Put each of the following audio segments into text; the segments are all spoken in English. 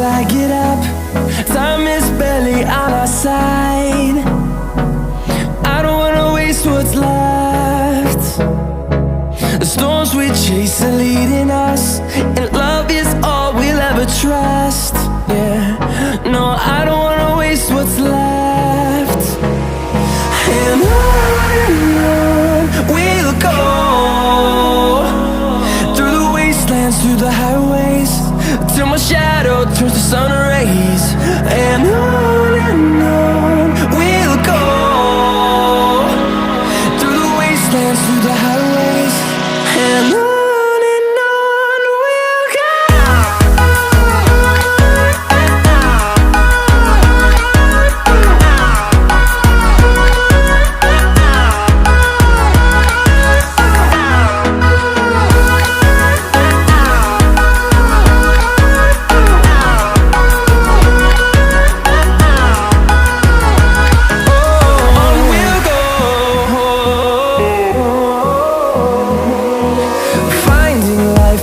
till I get up. Time is barely on our side. I don't wanna waste what's left. The storms we chase are leading us, and love is all we'll ever trust. Yeah, no, I don't wanna waste what's left. And on we'll go, through the wastelands, through the highways, till my shadow turns to sun rays. And on we'll go, through the wastelands, through the highways, and on.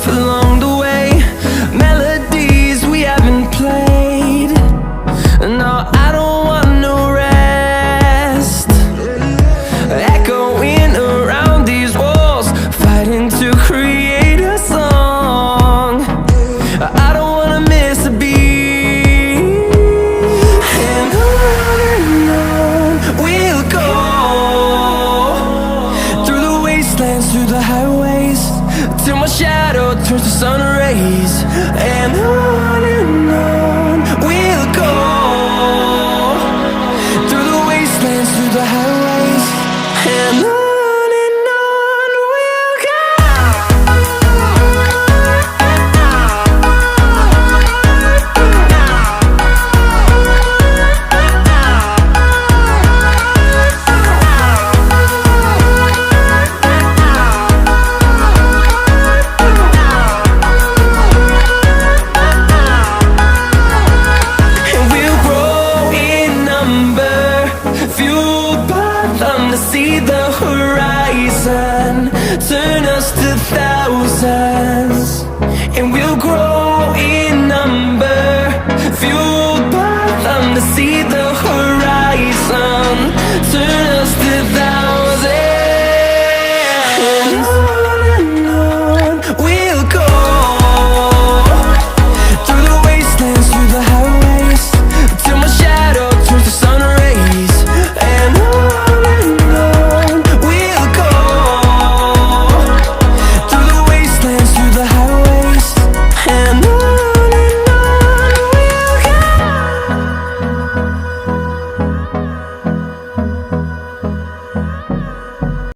Along the way, melodies we haven't played. No, I don't want no rest. Echoing around these walls, fighting to create a song. I don't wanna miss a beat. And on we'll go, through the wastelands, through the highways, till my shadow turns to sun rays. And on we'll go, through the wastelands, through the highways, and on. See the horizon turn us to thousands, and we'll grow in number, fueled by them to see the horizon turn